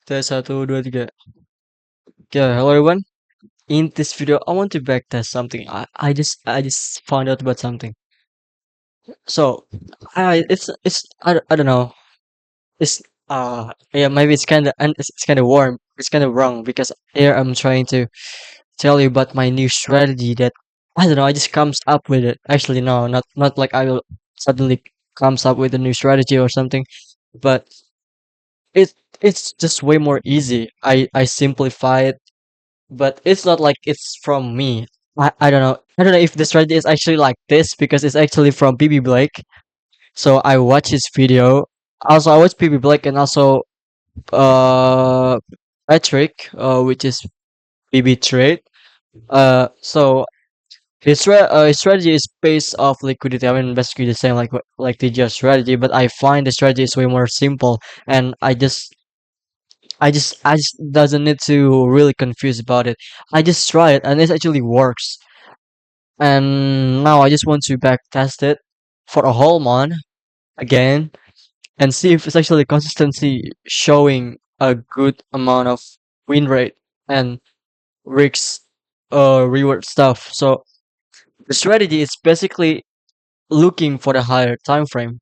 Tes 1, 2, 3. Okay, hello everyone. In this video, I want to backtest something. I just found out about something. So, I don't know. It's yeah, maybe it's kind of and it's kind of warm. It's kind of wrong because here I'm trying to tell you about my new strategy that I don't know. I just comes up with it. Actually, no, not like I will suddenly comes up with a new strategy or something, but it's just way more easy. I simplify it, but it's not like it's from me. I don't know. I don't know if the strategy is actually like this because it's actually from PB Blake. So I watch his video. Also, I watch PB Blake and also uh Patrick, which is PB Trade. So his strategy is based off liquidity. I mean, basically the same like TGR strategy, but I find the strategy is way more simple, and I just doesn't need to really confuse about it. I just try it and it actually works. And now I just want to back test it for a whole month again and see if it's actually consistency showing a good amount of win rate and risks reward stuff. So the strategy is basically looking for the higher time frame.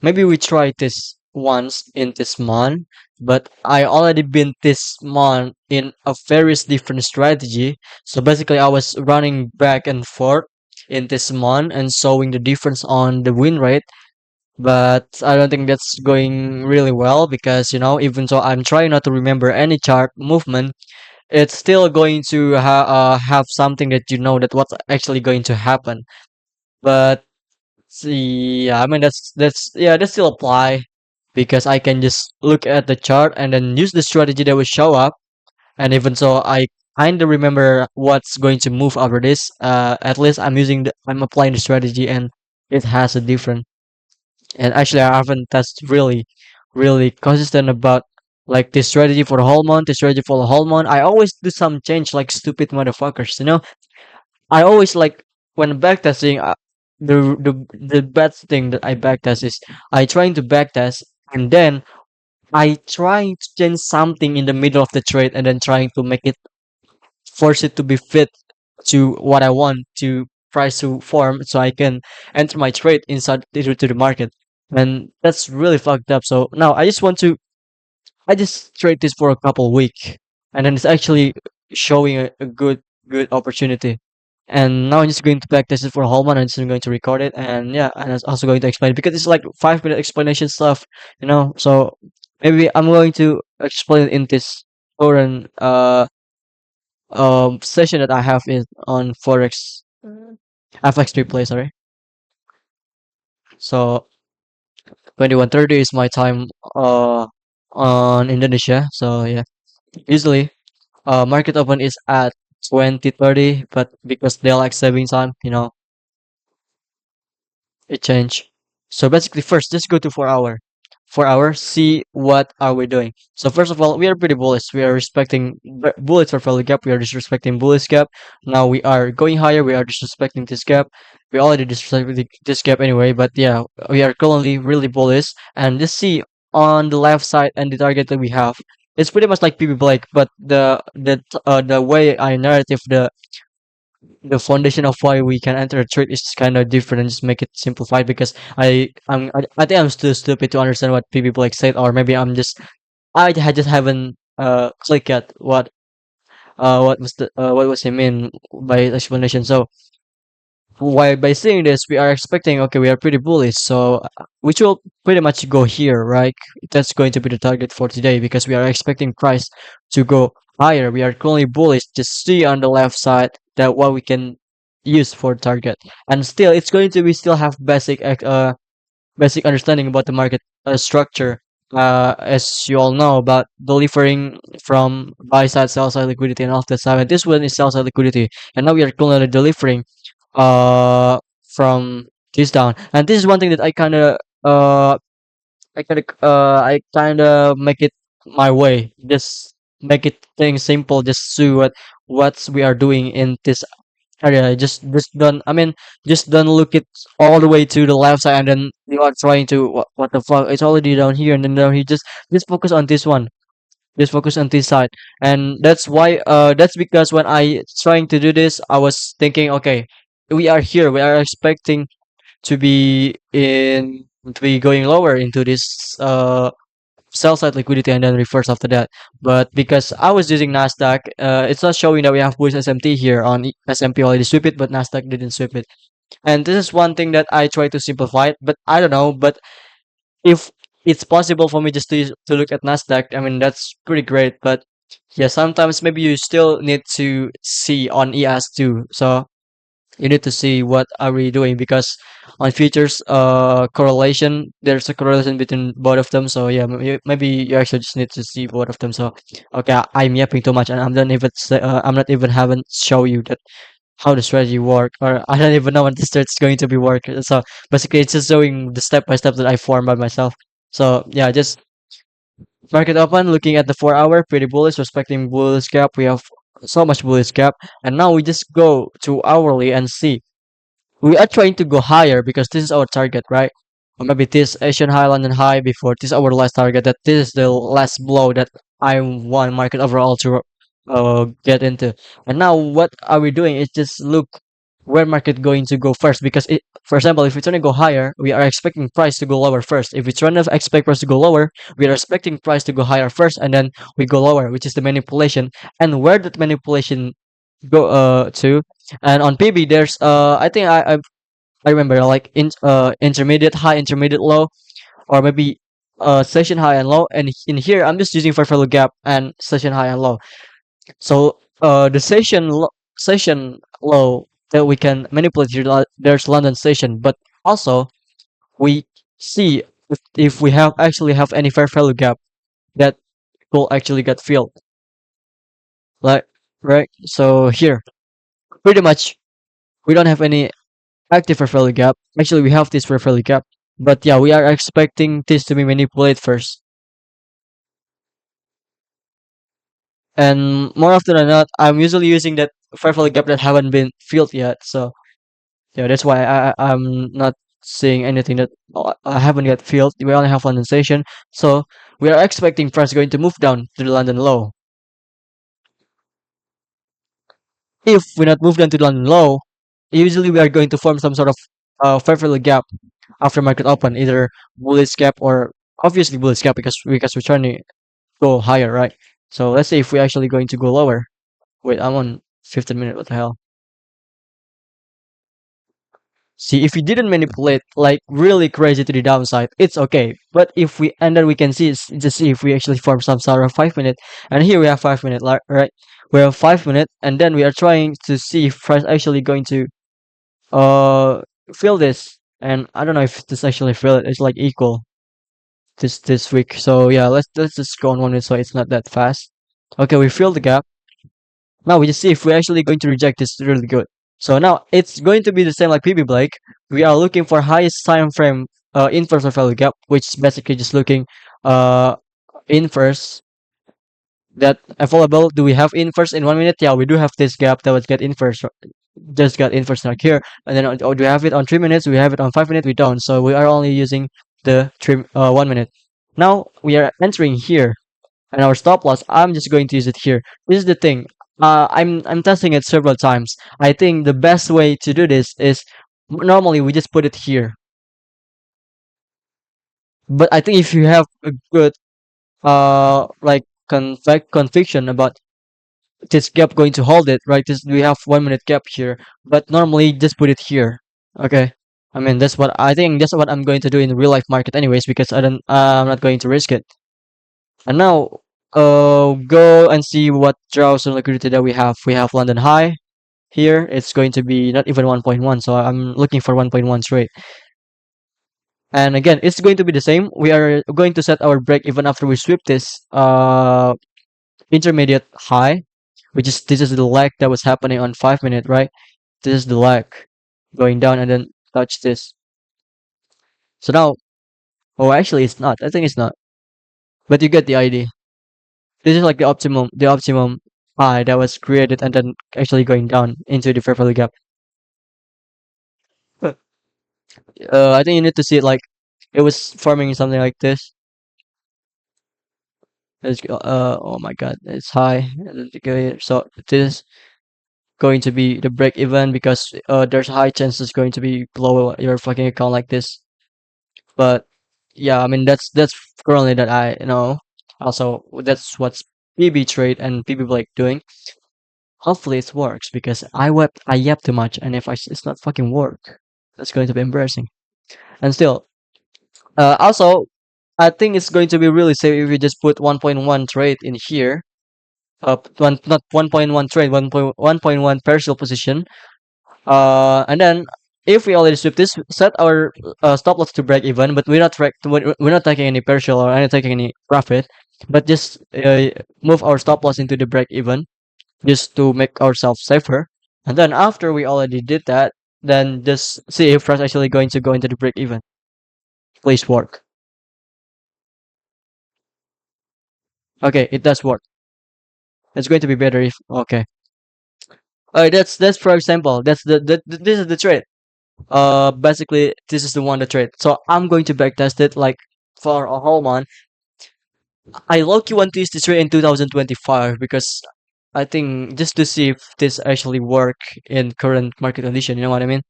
Maybe we try this once in this month, but I already been this month in a various different strategy. So basically, I was running back and forth in this month and showing the difference on the win rate. But I don't think that's going really well because even though I'm trying not to remember any chart movement, it's still going to have something that that what's actually going to happen. But see, yeah, I mean that's yeah, that still apply because I can just look at the chart and then use the strategy that will show up. And even so, I kind of remember what's going to move after this. At least I'm applying the strategy and it has a different. And actually, I haven't tested really consistent about like this strategy for the whole month, this strategy for the whole month. I always do some change like stupid motherfuckers. I always like when backtesting. The bad thing that I backtest is I trying to backtest and then I trying to change something in the middle of the trade and then trying to make it force it to be fit to what I want to price to form so I can enter my trade inside to the market. And that's really fucked up. So now I just trade this for a couple week and then it's actually showing a good opportunity. And now I'm just going to backtest it for a whole month. I'm just going to record it, and yeah, and I'm also going to explain it because it's like 5 minute explanation stuff. So maybe I'm going to explain it in this current session that I have in on Forex FX replay. Sorry. So 21:30 is my time on Indonesia. So yeah, usually market open is at 20:30, but because they like saving time, it changed. So basically, first, just go to 4 hour. 4 hour, see what are we doing. So first of all, we are pretty bullish. We are respecting bullets for value gap. We are disrespecting bullish gap. Now we are going higher. We are disrespecting this gap. We already disrespected this gap anyway. But yeah, we are currently really bullish. And just see on the left side and the target that we have. It's pretty much like PB Blake, but the way I narrative the foundation of why we can enter a trade is kind of different and just make it simplified because I think I'm still stupid to understand what people like said, or maybe I just haven't clicked at what was he mean by explanation. So why by saying this we are expecting, okay, we are pretty bullish, so which will pretty much go here, right? That's going to be the target for today because we are expecting price to go higher. We are currently bullish. Just see on the left side that what we can use for target, and still it's going to be still have basic understanding about the market structure. As you all know about delivering from buy side, sell side liquidity, and off the side. And this one is sell side liquidity, and now we are currently delivering uh from this down. And this is one thing that I kind of make it my way. Just make it things simple. Just see what we are doing in this area. Just don't. I mean, just don't look it all the way to the left side, and then you are trying to what the fuck? It's already down here, and then down here. Just focus on this one. Just focus on this side, and that's why. That's because when I trying to do this, I was thinking, okay, we are here. We are expecting to be going lower into this sell side liquidity and then reverse after that. But because I was using Nasdaq, it's not showing that we have bullish SMT here on S&P already sweep it, but Nasdaq didn't sweep it. And this is one thing that I try to simplify it, but I don't know. But if it's possible for me just to look at Nasdaq, I mean that's pretty great. But yeah, sometimes maybe you still need to see on ES too. So you need to see what are we doing because on futures correlation there's a correlation between both of them. So yeah, maybe you actually just need to see both of them. So okay, I'm yapping too much and I'm not even haven't show you that how the strategy work, or I don't even know when the start's going to be work. So basically it's just showing the step by step that I formed by myself. So yeah, just market open, looking at the 4 hour, pretty bullish, respecting bullish gap. We have so much bullish gap, and now we just go to hourly and see. We are trying to go higher because this is our target, right? Or maybe this Asian high, London high before this is our last target. That this is the last blow that I want market overall to get into. And now what are we doing? Is just look where market going to go first because for example, if it's trying to go higher, we are expecting price to go lower first. If it's trying to expect price to go lower, we are expecting price to go higher first, and then we go lower, which is the manipulation. And where that manipulation go to, and on PB there's I think I remember like intermediate high, intermediate low, or maybe session high and low. And in here I'm just using for fellow gap and session high and low. So the session low that we can manipulate here, there's London session, but also we see if we have actually have any fair value gap that will actually get filled, like right. So here pretty much we don't have any active fair value gap. Actually, we have this fair value gap, but yeah, we are expecting this to be manipulated first. And more often than not, I'm usually using that fair value gap that haven't been filled yet. So yeah, that's why I'm not seeing anything that I haven't yet filled. We only have London station, so we are expecting price going to move down to the London low. If we not move down to the London low, usually we are going to form some sort of fair value gap after market open, either bullish gap or obviously bullish gap because we're trying to go higher, right? So let's say if we're actually going to go lower. Wait, I'm on 15 minutes. What the hell? See, if we didn't manipulate like really crazy to the downside, it's okay. But if we and then we can see just see if we actually form some sort of 5 minute, and here we have 5 minute, right? We have 5 minutes, and then we are trying to see if price actually going to uh fill this, and I don't know if this actually fill it. It's like equal this week. So yeah, let's just go on 1 minute so it's not that fast. Okay, we fill the gap. Now we just see if we're actually going to reject this really good. So now it's going to be the same like PB Blake. We are looking for highest time frame inverse of value gap, which is basically just looking uh inverse that available. Do we have inverse in 1 minute? Yeah, we do have this gap that would get inverse. Just got inverse like here, and then do we have it on 3 minutes? We have it on 5 minutes. We don't. So we are only using the 1 minute. Now we are entering here, and our stop loss, I'm just going to use it here. This is the thing. I'm testing it several times. I think the best way to do this is normally we just put it here. But I think if you have a good like conviction about this gap going to hold it, right? This we have 1 minute gap here, but normally just put it here. Okay. I mean that's what I think that's what I'm going to do in the real life market anyways because I'm not going to risk it. And now, go and see what draws and liquidity that we have. We have London High here. It's going to be not even 1.1, so I'm looking for 1.1 straight. And again, it's going to be the same. We are going to set our break even after we sweep this intermediate high, which is this is the lag that was happening on 5 minute, right? This is the lag going down and then touch this. So now, oh, actually, it's not. I think it's not. But you get the idea. This is like the optimum high that was created and then actually going down into the fair value gap. I think you need to see it like it was forming something like this. Oh my god, it's high. Okay, so it is going to be the break even because there's high chances going to be below your fucking account like this. But yeah, I mean that's currently that I know. Also, that's what's PB trade and PB Blake doing. Hopefully it works because I yap too much, and if it's not fucking work, that's going to be embarrassing. And still, also, I think it's going to be really safe if you just put 1.1 trade in here. One not 1.1 trade, 1.1 partial position. And then if we already sweep this, set our stop loss to break even, but we're not taking any partial or any taking any profit, but just move our stop loss into the break even just to make ourselves safer. And then after we already did that, then just see if price actually going to go into the break even. Please work. Okay, it does work. It's going to be better if okay. That's for example. This is the trade. Basically this is the one the trade. So I'm going to backtest it like for a whole month. I low-key want to use this trade in 2025 because I think just to see if this actually work in current market condition. You know what I mean?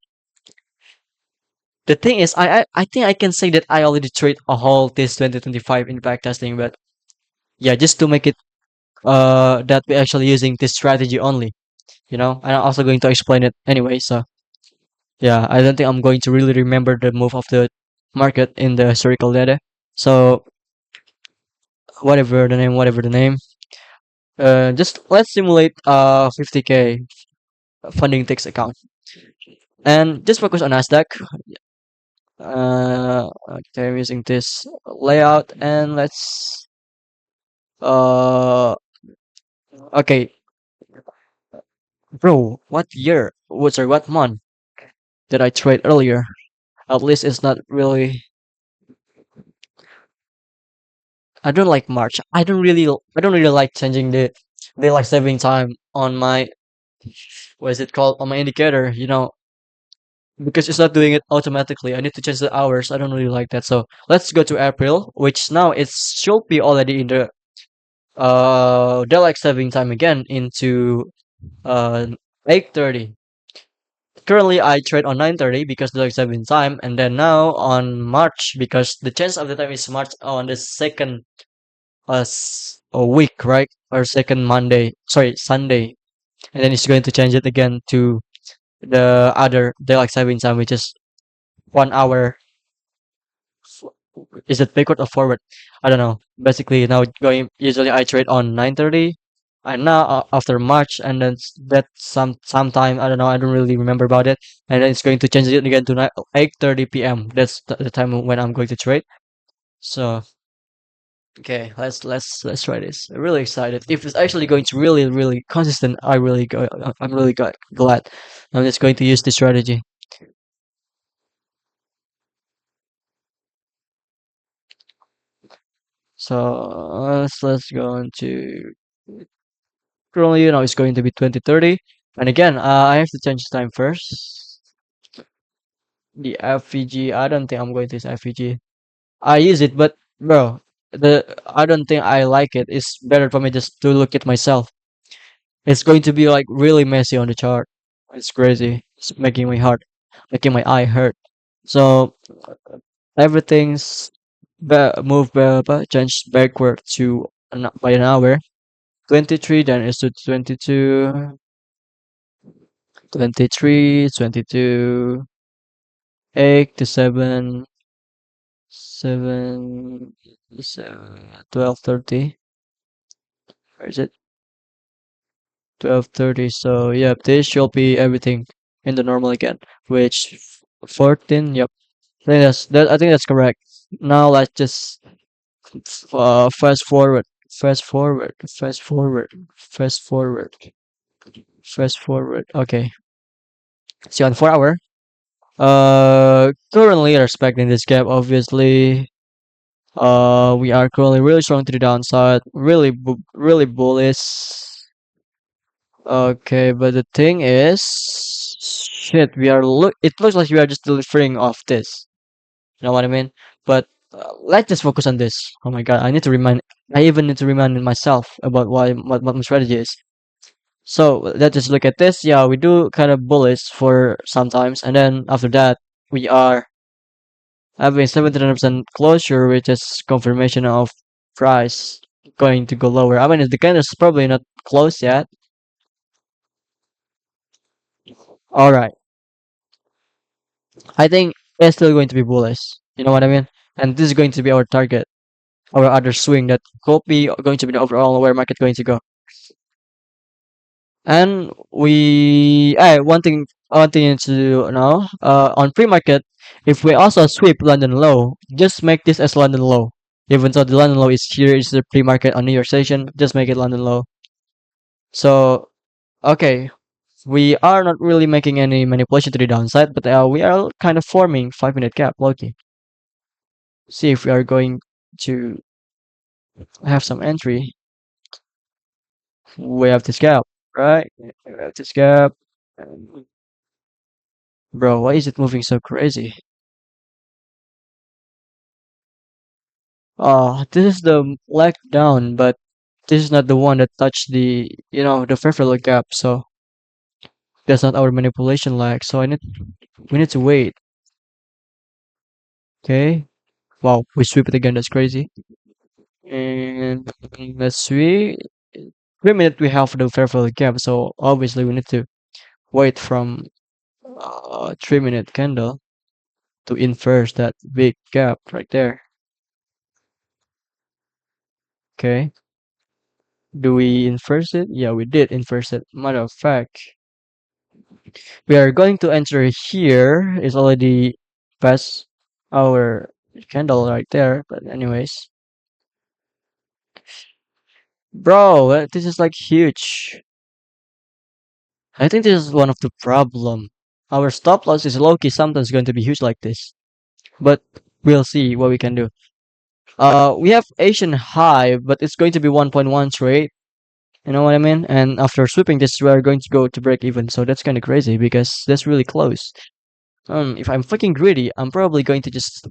The thing is, I think I can say that I already trade a whole this 2025 in backtesting, but yeah, just to make it that we're actually using this strategy only. And I'm also going to explain it anyway. So yeah, I don't think I'm going to really remember the move of the market in the historical data. So whatever the name, just let's simulate 50K funding ticks account and just focus on Nasdaq. Okay, I'm using this layout and let's uh okay, bro. What year? Sorry, what month did I trade earlier? At least it's not really. I don't like March. I don't really like changing the daylight saving time on my what is it called on my indicator. Because it's not doing it automatically. I need to change the hours. I don't really like that. So let's go to April, which now it should be already in the daylight saving time again into 8:30. Currently, I trade on 9:30 because daylight saving time, and then now on March because the chance of the time is March on the second a week, right? Or second Monday, sorry, Sunday, and then it's going to change it again to the other daylight saving time, which is 1 hour. Is it backward or forward? I don't know. Basically, now going usually I trade on 9:30, and now after March, and then that sometime I don't know. I don't really remember about it, and then it's going to change it again to 8:30 p.m. That's the time when I'm going to trade. So okay, let's try this. I'm really excited. If it's actually going to really consistent, I'm really glad. I'm just going to use this strategy. So let's go into currently, it's going to be 2030. And again, I have to change the time first. The FVG, I don't think I'm going to use FVG. I use it, but bro, I don't think I like it. It's better for me just to look at myself. It's going to be like really messy on the chart. It's crazy. It's making my eye hurt. So everything's change backward to by an hour. 23, then it's to 22, 23, 22, 8 to 7, 7, 12, 30. Where is it? 12:30. So yep, this should be everything in the normal again. Which 14. Yep. I think that's correct. Now let's just fast forward, fast forward, fast forward, fast forward, fast forward. Okay. See on 4 hour. Currently respecting this gap, obviously. We are currently really strong to the downside, really bullish. Okay, but the thing is, shit, it looks like we are just delivering off this. You know what I mean? But let's just focus on this. Oh my god, I need to remind. I even need to remind myself about what my strategy is. So let's just look at this. Yeah, we do kind of bullish for sometimes, and then after that we are having 79% closure, which is confirmation of price going to go lower. I mean, the candle is probably not closed yet. All right, I think it's still going to be bullish. You know what I mean? And this is going to be our target, our other swing that could be going to be the overall where market going to go. And one thing to know, on pre-market, if we also sweep London low, just make this as London low. Even though the London low is here, is the pre-market on New York station, just make it London low. So, okay, we are not really making any manipulation to the downside, but we are kind of forming 5 minute gap, Loki. See if we are going to have some entry. We have this gap, right? We have this gap. Bro, why is it moving so crazy? This is the leg down, but this is not the one that touched the fair value gap. So that's not our manipulation lag. So we need to wait. Okay. Wow, we sweep it again. That's crazy. And let's see. 3 minutes we have the fair value gap. So obviously we need to wait from 3 minute candle to inverse that big gap right there. Okay. Do we inverse it? Yeah, we did inverse it. Matter of fact, we are going to enter here. It's already past our candle right there. But anyways, bro, this is like huge. I think this is one of the problem. Our stop loss is low key sometimes going to be huge like this. But we'll see what we can do. We have Asian high, but it's going to be 1.1 trade. You know what I mean? And after sweeping this, we are going to go to break even. So that's kind of crazy because that's really close. If I'm fucking greedy, I'm probably going to just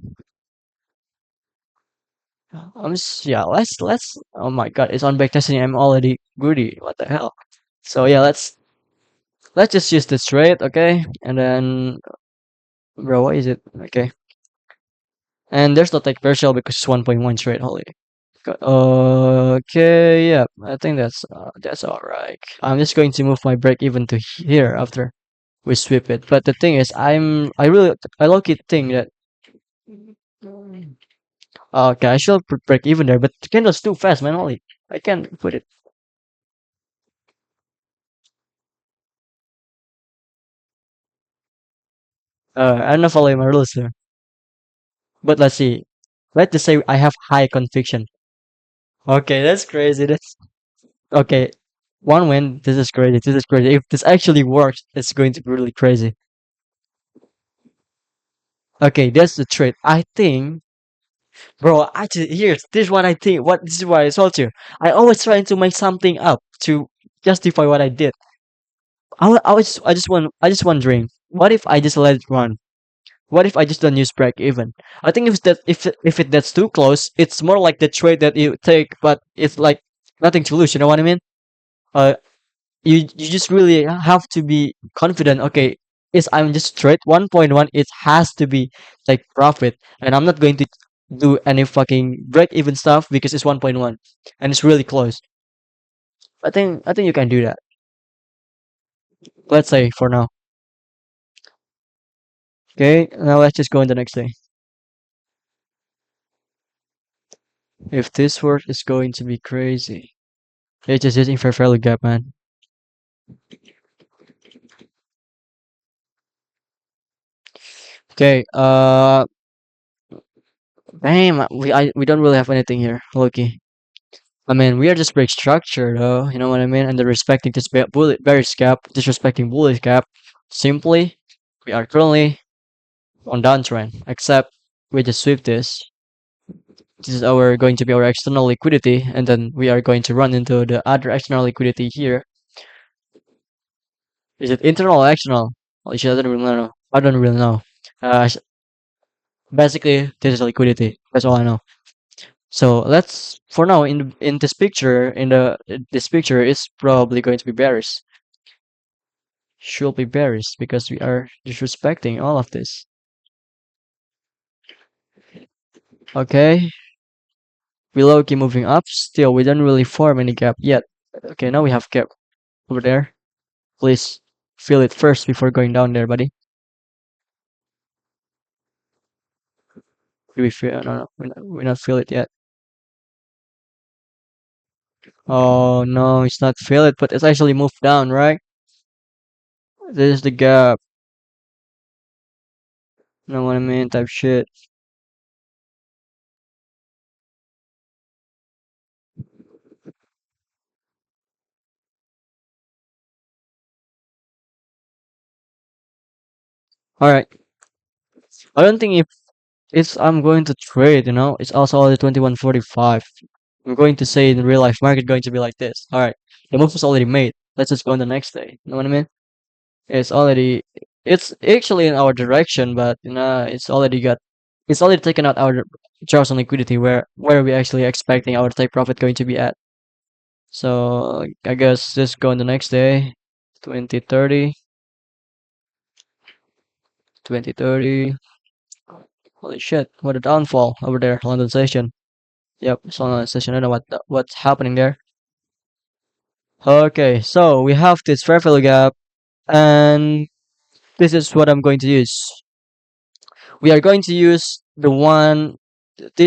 yeah, let's oh my god, it's on backtesting. I'm already greedy. What the hell? So yeah, let's just use this trade, okay? And then bro, what is it? Okay. And there's no take partial because it's 1.1 trade, holy. Okay, yeah, I think that's alright. I'm just going to move my break even to here after we sweep it. But the thing is, I low-key think that okay, I should break even there, but the candle's too fast, man. Holy, I can't put it. I'm not following my rules there. But let's see. Let's just say I have high conviction. Okay, that's crazy. That's okay. One win. This is crazy. This is crazy. If this actually works, it's going to be really crazy. Okay, that's the trade. I think, bro. Actually, here's this is what I think. What this is what I told you. I always trying to make something up to justify what I did. I just wondering. What if I just let it run? What if I just don't use break even? I think if it that's too close, it's more like the trade that you take, but it's like nothing to lose. You know what I mean? Uh, you just really have to be confident. Okay, is I'm just trade 1.1. It has to be like profit, and I'm not going to do any fucking break even stuff because it's 1.1 and it's really close. I think you can do that. Let's say for now. Okay, now let's just go on the next day. If this work is going to be crazy. It's just using for fairly gap, man. Okay, damn, we don't really have anything here, Loki. I mean, we are just break structure, though. You know what I mean? And the respecting this bullet bearish gap, disrespecting bullish gap. Simply, we are currently on downtrend. Except we just sweep this. This is our going to be our external liquidity, and then we are going to run into the other external liquidity here. Is it internal or external? Well, I don't really know. I don't really know. Basically, this is liquidity. That's all I know. So let's for now in this picture this picture is probably going to be bearish. Should be bearish because we are disrespecting all of this. Okay, we low key moving up. Still, we don't really form any gap yet. Okay, now we have gap over there. Please feel it first before going down there, buddy. Do we feel? No, no, we not feel it yet. Oh no, it's not feel it, but it's actually moved down, right? This is the gap. Know what I mean? Type shit. All right. I don't think if it's I'm going to trade, it's also already 21:45. I'm going to say in real life market going to be like this. All right. The move was already made. Let's just go on the next day. You know what I mean? It's already it's actually in our direction, but it's already taken out our charts on liquidity where we actually expecting our take profit going to be at. So I guess just go on the next day. 2030, 2030. Holy shit! What a downfall over there, London session. Yep, it's London session. I don't know what's happening there. Okay, so we have this fair value gap, and this is what I'm going to use. We are going to use this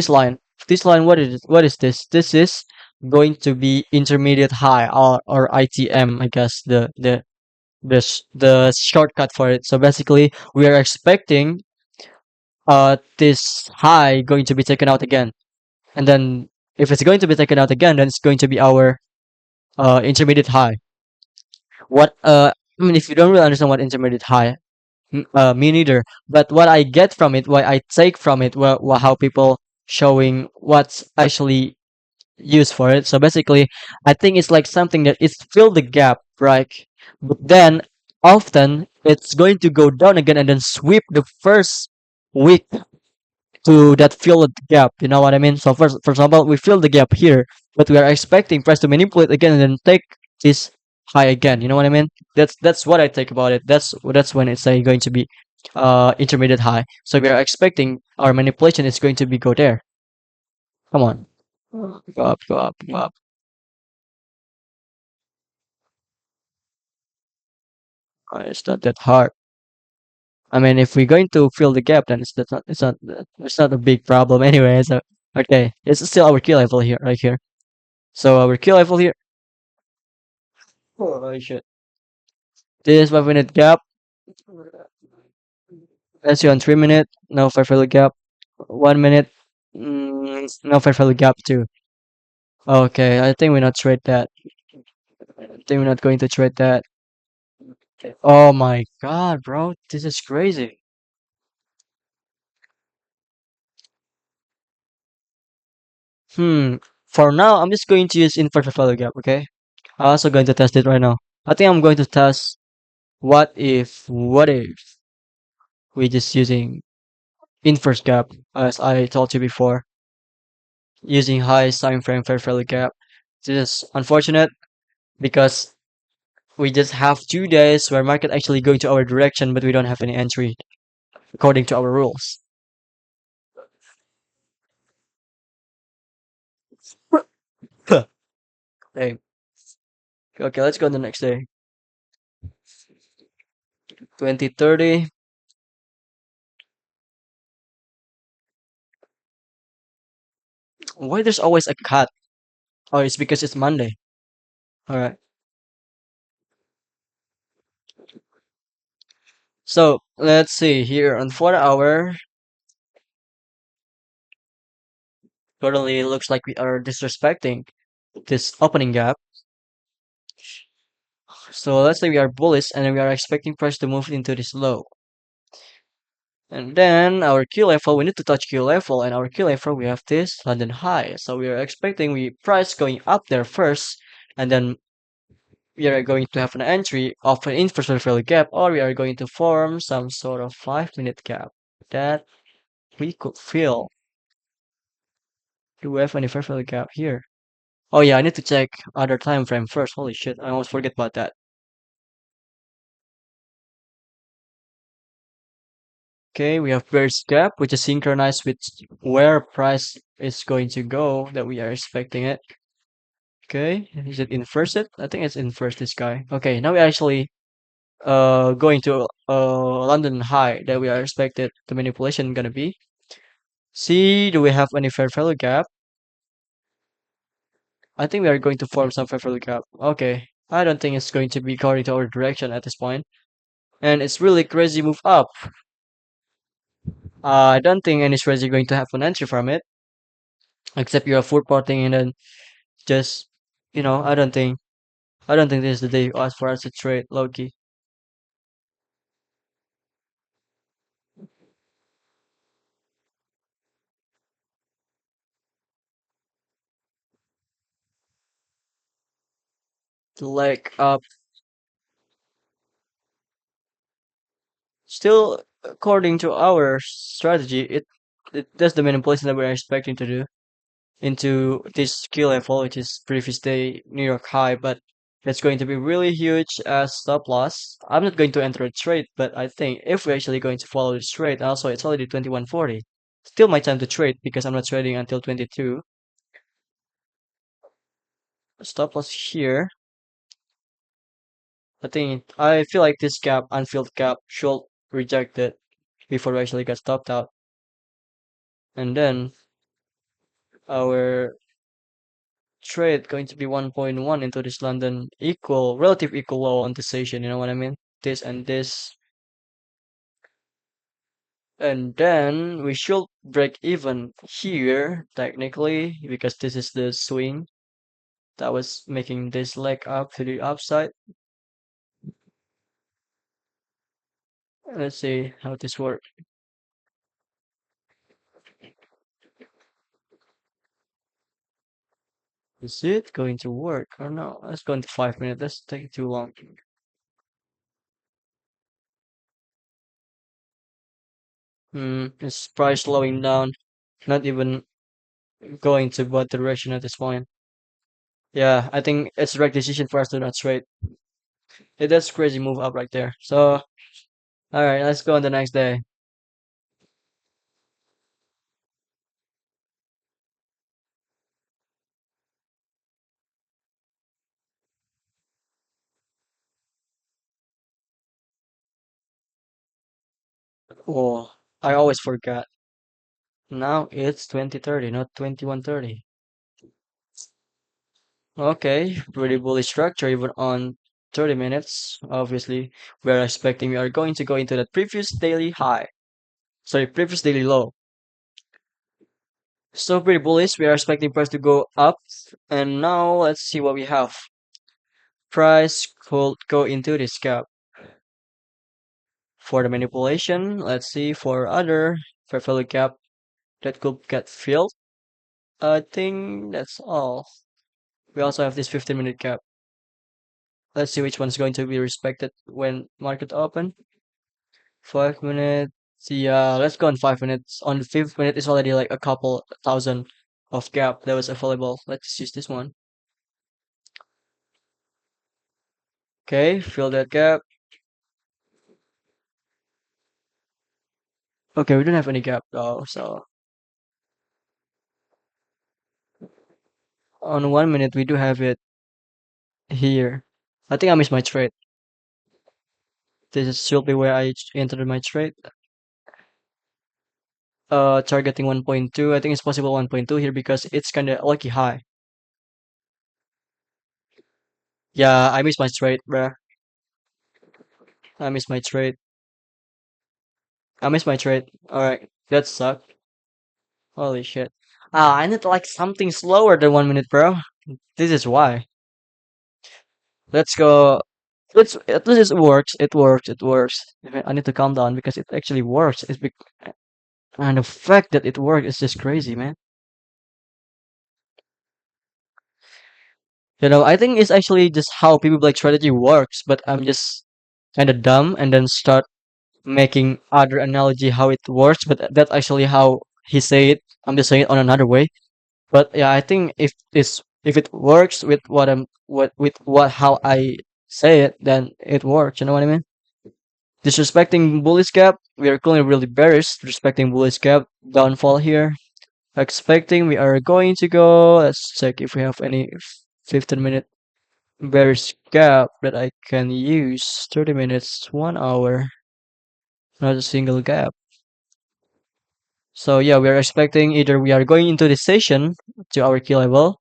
line. This line, what is this? This is going to be intermediate high or ITM, I guess the shortcut for it. So basically, we are expecting this high going to be taken out again, and then if it's going to be taken out again, then it's going to be our intermediate high. What I mean, if you don't really understand what intermediate high, me neither. But what I get from it, what I take from it, how people showing what's actually used for it. So basically, I think it's like something that it's fill the gap, right? But then often it's going to go down again and then sweep the first week to that fill the gap. You know what I mean? So first, for example, we fill the gap here, but we are expecting price to manipulate again and then take this high again. You know what I mean? That's what I take about it. That's when it's going to be intermediate high. So we are expecting our manipulation is going to be go there. Come on, go up, go up, go up. It's not that hard. I mean, if we're going to fill the gap, then it's not a big problem anyway. So okay, it's still our key level here, right here. So our key level here. Oh shit! This 5 minute gap. Let's see on 3 minute. No fair value gap. 1 minute. No fair value gap too. Okay, I think we're not trade that. I think we're not going to trade that. Oh my god, bro, this is crazy. Hmm. For now, I'm just going to use inverse fair value gap. Okay. I'm also going to test it right now. I think I'm going to test what if we just using inverse gap as I told you before, using high time frame fair value gap. This is unfortunate because we just have 2 days where market actually going to our direction, but we don't have any entry according to our rules. Hey, okay, let's go on the next day. 2030. Why there's always a cut? Oh, it's because it's Monday. All right. So let's see here on 4 hour. Totally looks like we are disrespecting this opening gap. So let's say we are bullish and we are expecting price to move into this low. And then our Q level, we need to touch Q level, and our Q level, we have this London high. So we are expecting we price going up there first, and then we are going to have an entry of an infrastructure gap, or we are going to form some sort of 5 minute gap that we could fill. Do we have any fair value gap here? Oh yeah, I need to check other time frame first. Holy shit, I almost forget about that. Okay, we have bearish gap, which is synchronized with where price is going to go that we are expecting it. Okay, is it inverted? I think it's inverse this guy. Okay, now we actually going to London high that we are expected the manipulation gonna be. See, do we have any fair value gap? I think we are going to form some fair value gap. Okay, I don't think it's going to be going to our direction at this point. And it's really crazy move up. I don't think any strategy going to have an entry from it, except you're full porting and then just, I don't think this is the day for us to trade Loki. The leg up, still according to our strategy, it that's the manipulation that we're expecting to do into this skill level, which is previous day New York high, but it's going to be really huge as stop loss. I'm not going to enter a trade, but I think if we're actually going to follow this trade, also it's already 2140. Still my time to trade because I'm not trading until 22. Stop loss here. I feel like this gap, unfilled gap, should reject it before we actually get stopped out. And then our trade going to be 1.1 into this London relative equal low on the station, you know what I mean? This and this. And then we should break even here, technically, because this is the swing that was making this leg up to the upside. Let's see how this works. Is it going to work or no? Let's go into 5 minutes. That's taking too long. Is price slowing down? Not even going to what direction at this point. Yeah, I think it's the right decision for us to not trade. That's crazy move up right there. So, all right, let's go on the next day. Oh, I always forgot. Now it's 2030, not 2130. Okay, pretty bullish structure even on 30 minutes. Obviously, we are going to go into that previous daily high. Sorry, previous daily low. So pretty bullish. We are expecting price to go up. And now let's see what we have. Price could go into this gap. For the manipulation, let's see for other fair value gap that could get filled. I think that's all. We also have this 15-minute gap. Let's see which one's going to be respected when market open. 5 minutes. Yeah, let's go on 5 minutes. On the fifth minute, it's already like a couple thousand of gap that was available. Let's use this one. Okay, fill that gap. Okay, we don't have any gap though, so on 1 minute we do have it here. I think I missed my trade. Should be where I entered my trade. Targeting 1.2. I think it's possible 1.2 here because it's kinda lucky high. Yeah, I missed my trade, bruh. I missed my trade. I missed my trade. Alright, that sucked. Holy shit. Ah, I need like something slower than 1 minute, bro. This is why. Let's go. At least it works. It works. It works. I need to calm down because it actually works. And the fact that it works is just crazy, man. I think it's actually just how people like strategy works, but I'm just kind of dumb and then start making other analogy how it works, but that's actually how he say it. I'm just saying it on another way. But yeah, I think if it works with what how I say it, then it works. You know what I mean? Disrespecting bullies gap. We are currently really bearish. Respecting bullies gap downfall here. Expecting we are going to go. Let's check if we have any 15-minute bearish gap that I can use. 30 minutes, 1 hour, not a single gap. So yeah, we are expecting either we are going into this session to our key level,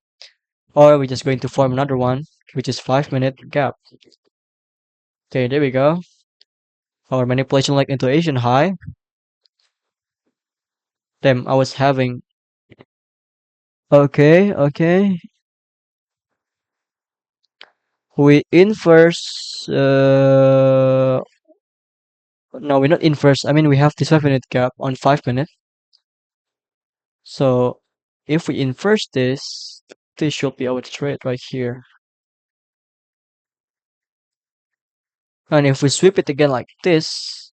or we're just going to form another one, which is 5 minute gap. Okay, there we go. Our manipulation like intuition high. Damn, I was having. Okay, okay. We in first. No, we're not in first. I mean, we have this 5 minute gap on 5 minutes. So if we inverse this, this should be our trade right here. And if we sweep it again like this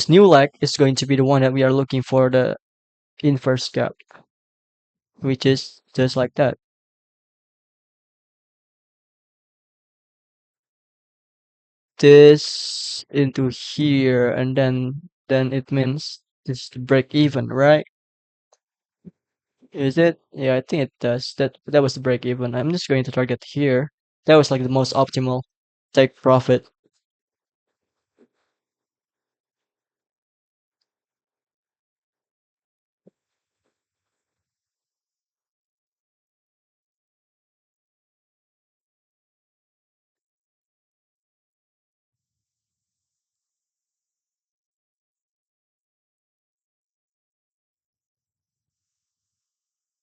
new leg is going to be the one that we are looking for the inverse gap, which is just like that. This into here, and then it means this is the break even, right? Is it? Yeah, I think it does. That was the break even. I'm just going to target here. That was like the most optimal take profit.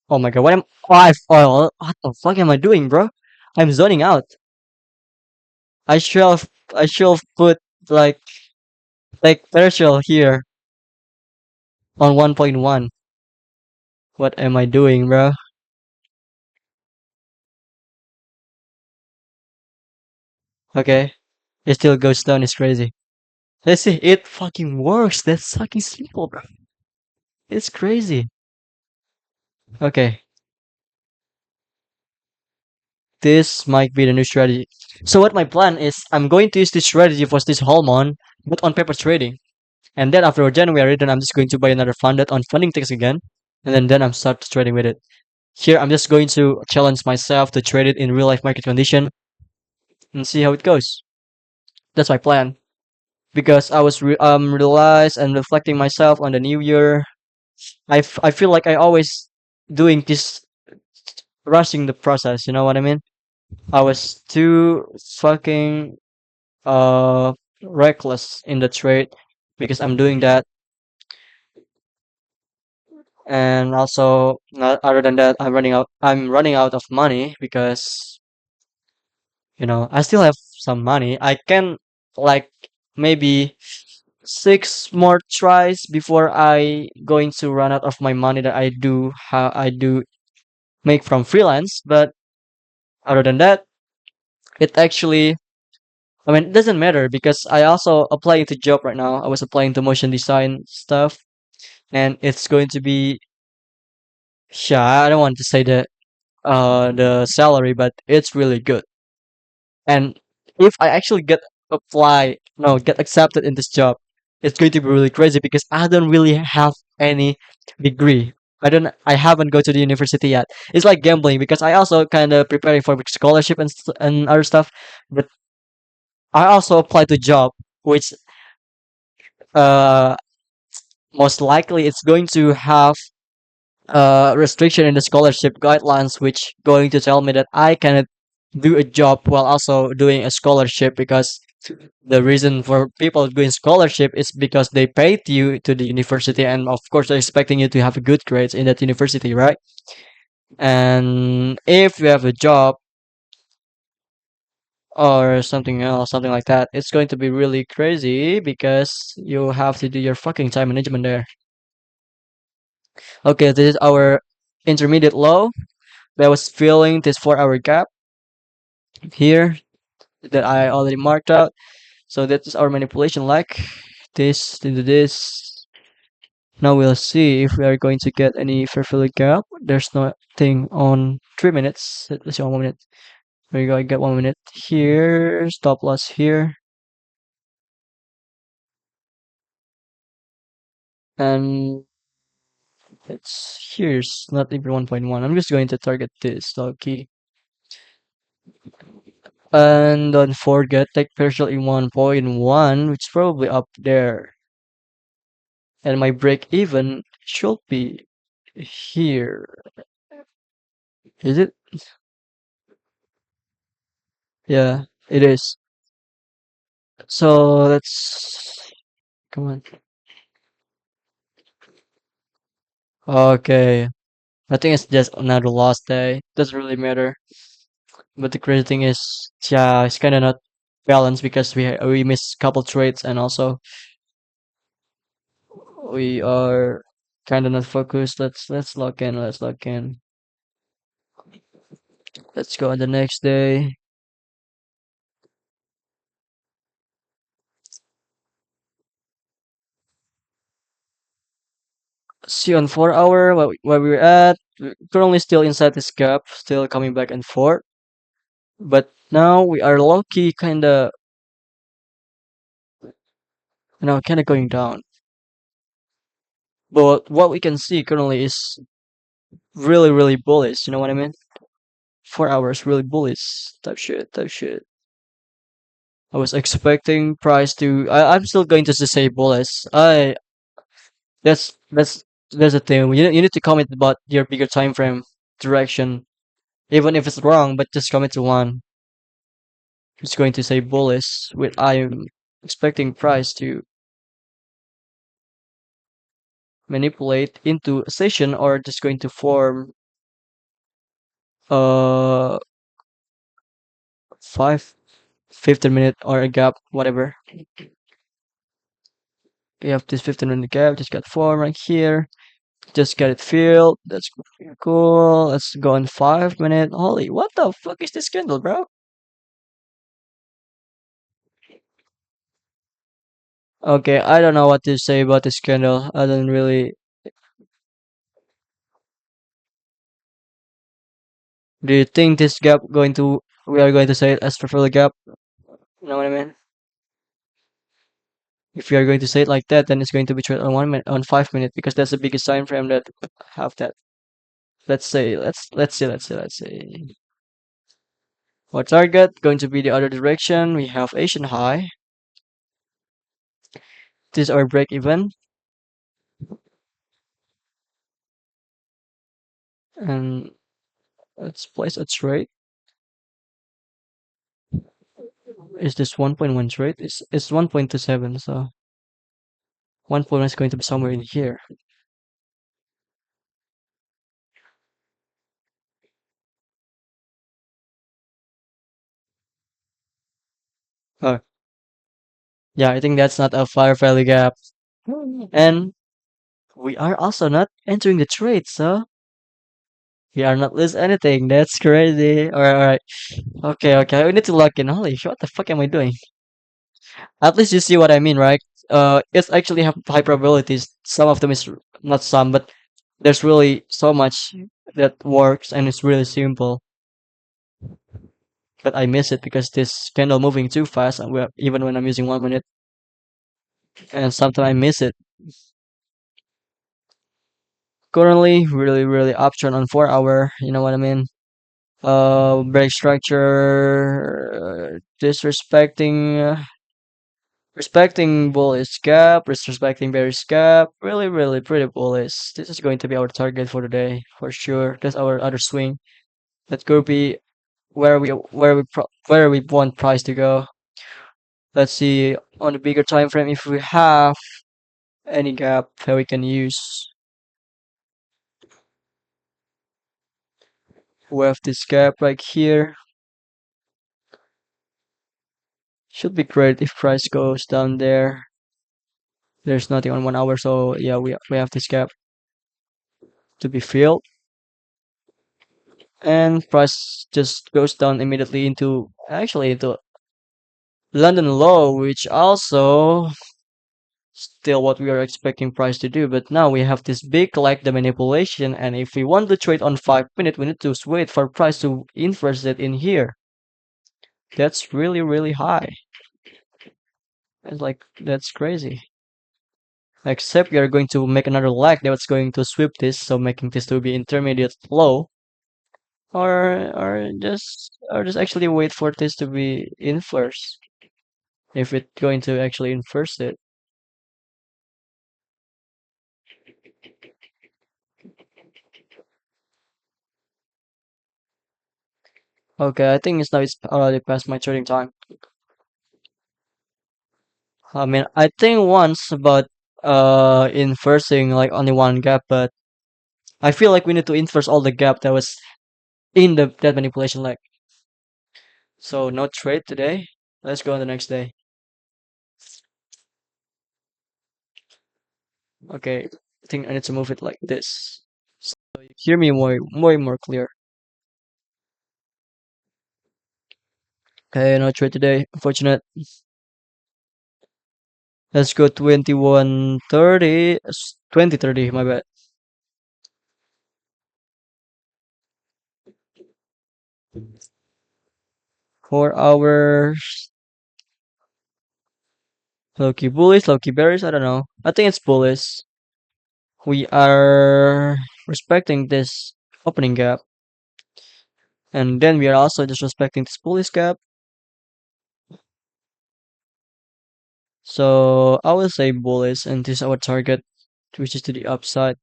Oh my god, what am what the fuck am I doing, bro? I'm zoning out. I should have I should have put like partial here on 1.1. What am I doing, bro? Okay, it still goes down. It's crazy. Let's see. It fucking works. That's fucking simple, bro. It's crazy. Okay, this might be the new strategy. So what my plan is, I'm going to use this strategy for this whole month, but on paper trading. And then after January, then I'm just going to buy another funded on funding ticks again, and then I'm start trading with it. Here, I'm just going to challenge myself to trade it in real life market condition and see how it goes. That's my plan. Because I was realized and reflecting myself on the new year. I feel like I always doing this rushing the process. You know what I mean? I was too fucking uh reckless in the trade because I'm doing that, and also not other than that, I'm running out of money because I still have some money. I can like maybe 6 more tries before I going to run out of my money that I do make from freelance. But other than that, it actually, I mean, it doesn't matter because I also applying to job right now. I was applying to motion design stuff, and it's going to be, yeah, I don't want to say the salary, but it's really good. And if I actually get accepted in this job, it's going to be really crazy because I don't really have any degree. I haven't go to the university yet. It's like gambling because I also kind of preparing for scholarship and other stuff, but I also applied to job, which uh most likely it's going to have restriction in the scholarship guidelines, which going to tell me that I cannot do a job while also doing a scholarship because the reason for people doing scholarship is because they paid you to the university, and of course they're expecting you to have good grades in that university, right? And if you have a job or something else, something like that, it's going to be really crazy because you have to do your fucking time management there. Okay, this is our intermediate low that was filling this 4 hour gap here that I already marked out. So that is our manipulation like this into this. Now we'll see if we are going to get any fair value gap. There's nothing on 3 minutes. Let's see, 1 minute. There you go. I get 1 minute here. Stop loss here, and it's here's not even 1.1. I'm just going to target this key. And don't forget, take partial in 1.1, which is probably up there. And my break even should be here. Is it? Yeah, it is. So let's come on. Okay. I think it's just another lost day. Doesn't really matter. But the crazy thing is, yeah, it's kind of not balanced because we missed a couple trades and also we are kind of not focused. Let's lock in. Let's lock in. Let's go on the next day. See on 4 hour where we're at. We're currently still inside this gap, still coming back and forth. But now we are low key, kind of going down. But what we can see currently is really, really bullish. You know what I mean? 4 hours really bullish. Type shit. Type shit. I was expecting price to. I'm still going to just say bullish. That's the thing. You need to comment about your bigger time frame direction, even if it's wrong. But just comment to one. It's going to say bullish. With I'm expecting price to manipulate into a session or just going to form uh 5 15 minute or a gap, whatever. We have this 15-minute gap, just got formed right here. Just get it filled. That's cool. Let's go in 5 minute. Holy, what the fuck is this candle, bro? Okay, I don't know what to say about this candle. I don't really. Do you think this gap going to? We are going to say it as prefer the gap. You know what I mean? If we are going to say it like that, then it's going to be trade on 1 minute, on 5 minutes, because that's the biggest time frame that have that. Let's say, let's see. Our target going to be the other direction. We have Asian high. This is our break even, and let's place a trade. Is this 1.1 trade? It's 1.27, so 1.1 is going to be somewhere in here. Oh, yeah, I think that's not a fire value gap. And we are also not entering the trade, so we are not lose anything. That's crazy. Alright. Okay. We need to lock in. Holy shit, what the fuck am I doing? At least you see what I mean, right? It's actually have high probabilities. Some of them is not some, but there's really so much that works and it's really simple. But I miss it because this candle moving too fast, and even when I'm using 1 minute, and sometimes I miss it. Currently, really, really uptrend on 4 hour. You know what I mean? Break structure, respecting bullish gap, disrespecting bearish gap. Really, really pretty bullish. This is going to be our target for today for sure. That's our other swing. That could be where we want price to go. Let's see on the bigger time frame if we have any gap that we can use. We have this gap right here. Should be great if price goes down there. There's nothing on 1 hour, so yeah, we have this gap to be filled. And price just goes down immediately into London low, which also still what we are expecting price to do. But now we have this big like the manipulation, and if we want to trade on 5 minutes, we need to wait for price to inverse it in here. That's really really high. It's like that's crazy. Except we are going to make another leg that's going to sweep this, so making this to be intermediate low, or just actually wait for this to be inverse. If it's going to actually inverse it. Okay, I think it's already past my trading time. I mean, I think once about inversing like only one gap, but I feel like we need to inverse all the gap that was in the that manipulation leg. So no trade today. Let's go on the next day. Okay, I think I need to move it like this. So you hear me more clear. Okay, no trade today. Unfortunate. Let's go 21:30. 20:30, my bad. 4 hours. Low-key bullish, low-key bearish, I don't know. I think it's bullish. We are respecting this opening gap, and then we are also just respecting this bullish gap. So I will say bullish, and this is our target, which is to the upside.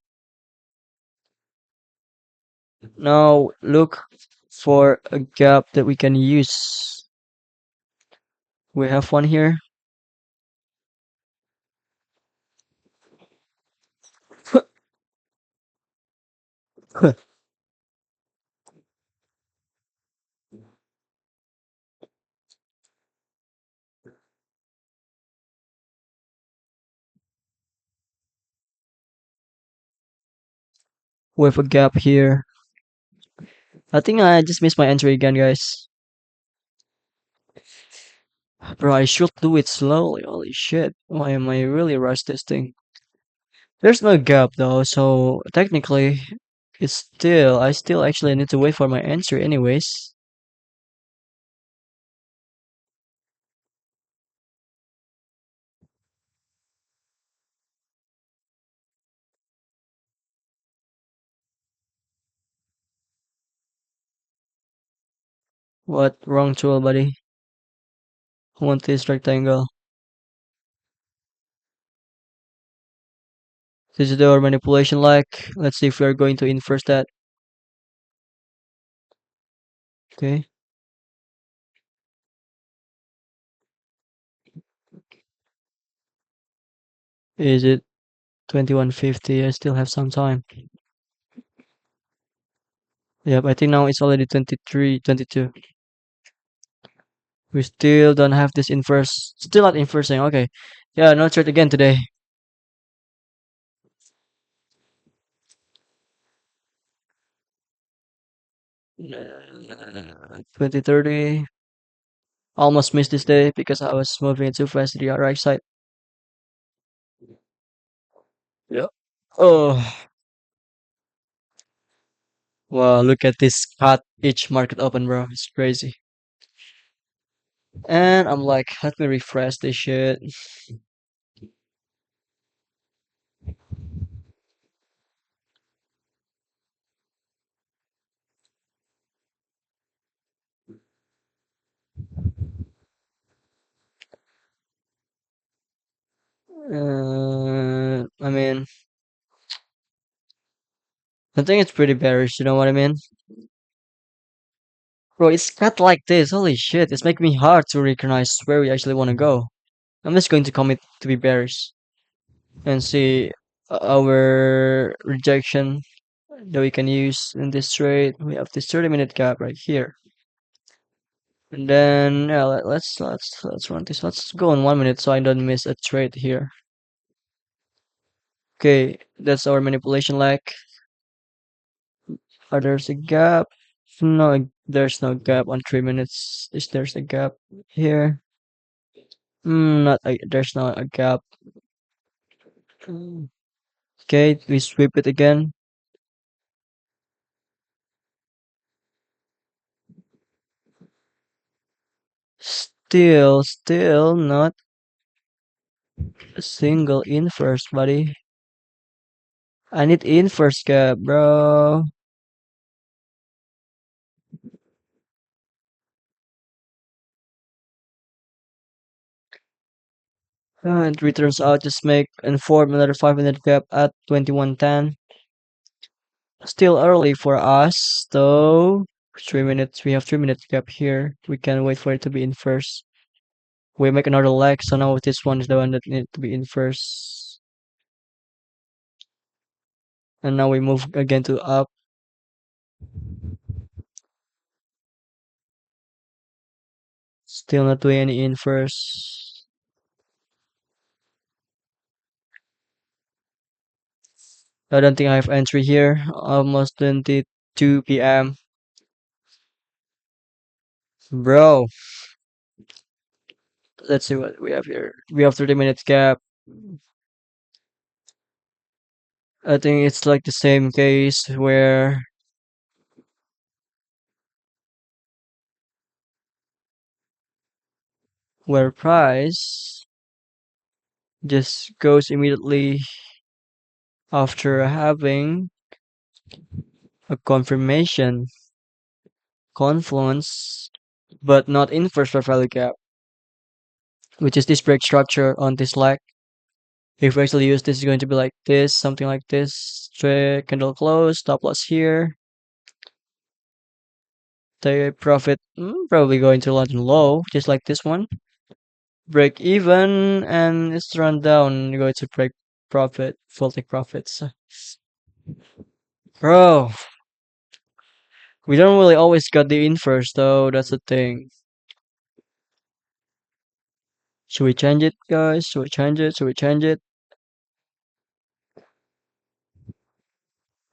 Now look for a gap that we can use. We have one here. We have a gap here. I think I just missed my entry again, guys. Bro, I should do it slowly. Holy shit. Why am I really rush this thing? There's no gap though, so technically I still actually need to wait for my answer anyways. What wrong tool, buddy? I want this rectangle. This is our manipulation like. Let's see if we are going to inverse that. Okay. Is it 21:50? I still have some time. Yep, I think now it's already 23, 22. We still don't have this inverse. Still not inversing. Okay. Yeah, no trade again today. 2030. Almost missed this day because I was moving it too fast to the right side. Yep. Oh, wow, look at this cut each market open, bro. It's crazy. And I'm like, let me refresh this shit. I mean, I think it's pretty bearish, you know what I mean? Bro, it's cut like this. Holy shit, it's making me hard to recognize where we actually want to go. I'm just going to commit to be bearish and see our rejection that we can use in this trade. We have this 30-minute gap right here. And then yeah, let's run this. Let's go in 1 minute so I don't miss a trade here. Okay, that's our manipulation lag. There's a gap. No, there's no gap on 3 minutes. Is there's a gap here? Not a, there's not a gap. Okay, we sweep it again. Still not a single in first, buddy. I need in first cap, bro. And returns out just make inform another 5 minute cap at 21:10. Still early for us, though. 3 minutes. We have 3 minute gap here. We can wait for it to be in first. We make another leg, so now this one is the one that needs to be in first. And now we move again to up. Still not doing any in first. I don't think I have entry here. Almost 22 p.m. Bro, let's see what we have here. We have 30 minutes gap. I think it's like the same case where price just goes immediately after having a confirmation confluence, but not inverse for value gap, which is this break structure on this leg. If we actually use this, it's going to be like this, something like this. Straight candle close, stop loss here. The profit probably going to land low, just like this one. Break even, and it's run down. You're going to break profit, full take profits. Bro, we don't really always got the inverse though. That's the thing. Should we change it, guys? Should we change it? Should we change it?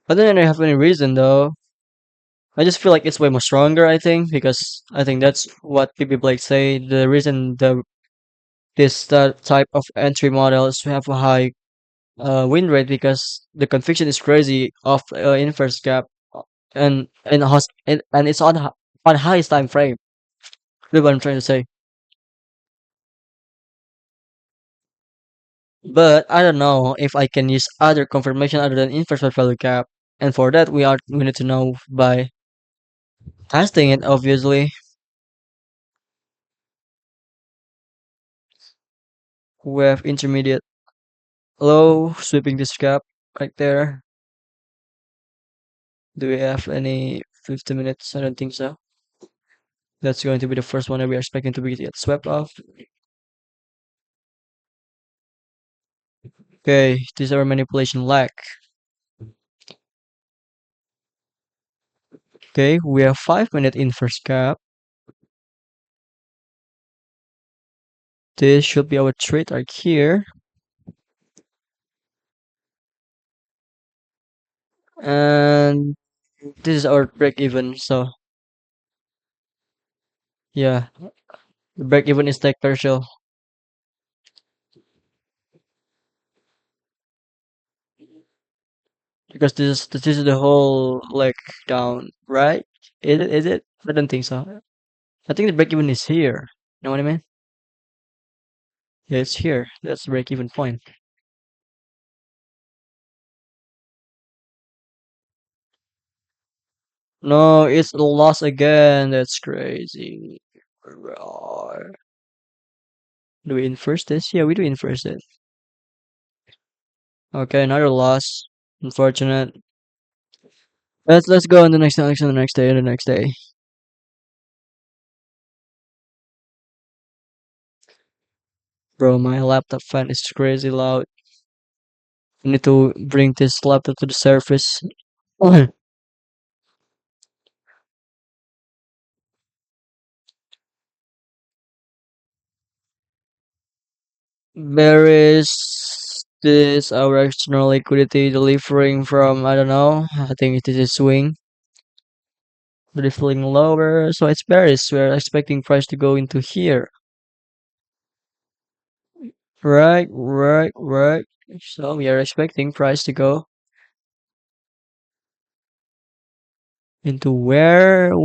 I don't have any reason though. I just feel like it's way more stronger. I think because I think that's what PB Blake say. The reason this type of entry models have a high win rate because the conviction is crazy of inverse gap and it's on highest time frame. That's what I'm trying to say. But I don't know if I can use other confirmation other than inverse value gap. And for that, we need to know by testing it. Obviously, we have intermediate low sweeping this gap right there. Do we have any 50 minutes? I don't think so. That's going to be the first one that we are expecting to be get swept off. Okay, this is our manipulation lag. Okay, we have 5 minute inverse gap. This should be our trade arc here. And this is our break even. So yeah, the break even is like partial because this is the whole leg down, right? Is it? Is it? I don't think so. I think the break even is here. You know what I mean? Yeah, it's here. That's the break even point. No, it's a loss again. That's crazy. Roar. Do we inverse this? Yeah, we do inverse it. Okay, another loss. Unfortunate. Let's go on the next election, the next day, and the next day. Bro, my laptop fan is crazy loud. I need to bring this laptop to the surface. There is this our external liquidity delivering from I don't know. I think it is a swing. Delivering lower, so it's bearish. We're expecting price to go into here. Right, right, right. So we are expecting price to go into where? Do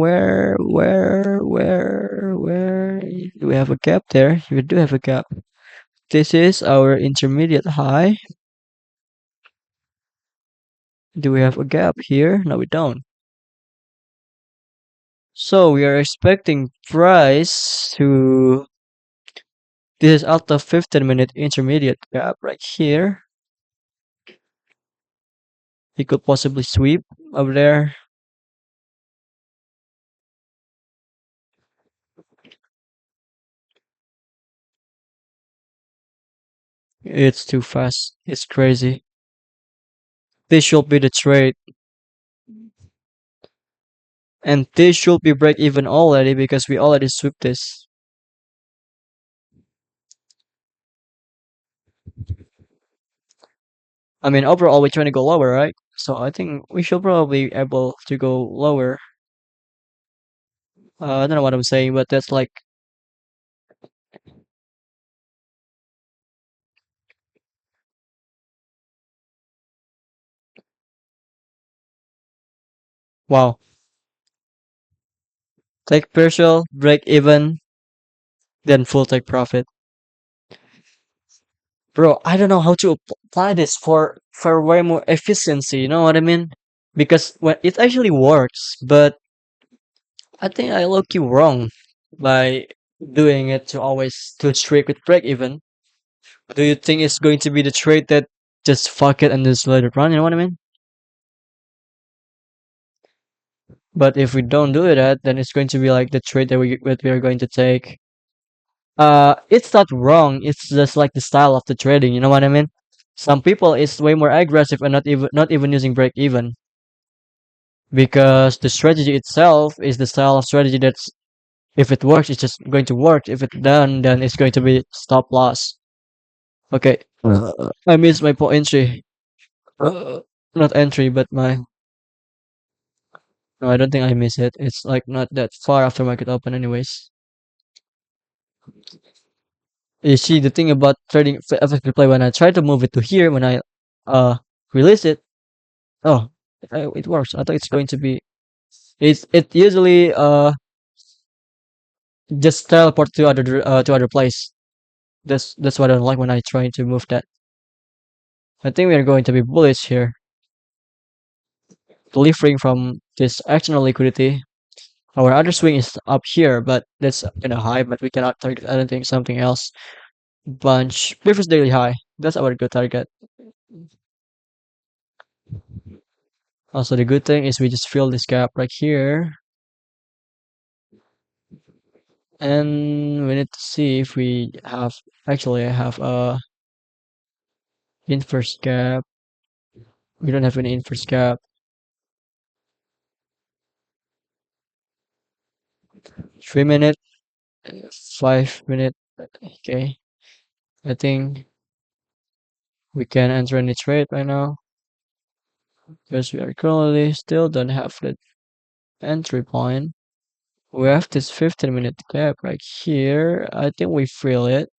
we have a gap there? We do have a gap. This is our intermediate high. Do we have a gap here? No, we don't. So we are expecting price to. This is out of 15-minute intermediate gap right here. He could possibly sweep over there. It's too fast. It's crazy. This should be the trade. And this should be break even already because we already swept this. I mean, overall, we're trying to go lower, right? So I think we should probably be able to go lower. I don't know what I'm saying, but that's like, wow. Take partial, break even, then full take profit. Bro, I don't know how to apply this for way more efficiency. You know what I mean? Because when it actually works, but I think I look you wrong by doing it to always to strict with break even. Do you think it's going to be the trade that just fuck it and just let it run? You know what I mean? But if we don't do that, then it's going to be like the trade that we are going to take. It's not wrong. It's just like the style of the trading. You know what I mean? Some people is way more aggressive and not even using break even because the strategy itself is the style of strategy that's if it works, it's just going to work. If it done, then it's going to be stop loss. Okay, I missed my point entry. Not entry, but my. No, I don't think I miss it. It's like not that far after market open, anyways. You see, the thing about trading effective play when I try to move it to here, when I uh release it, oh, it works. I thought it's going to be. It usually just teleport to other place. That's what I don't like when I try to move that. I think we are going to be bullish here, delivering from this external liquidity. Our other swing is up here, but that's in a high, but we cannot target anything, something else. Bunch, previous daily high. That's our good target. Also, the good thing is we just fill this gap right here. And we need to see if we have, actually I have a inverse gap. We don't have an inverse gap. 3 minute, 5 minute. Okay. I think we can enter any trade right now because we are currently still don't have the entry point. We have this 15-minute gap right here. I think we fill it,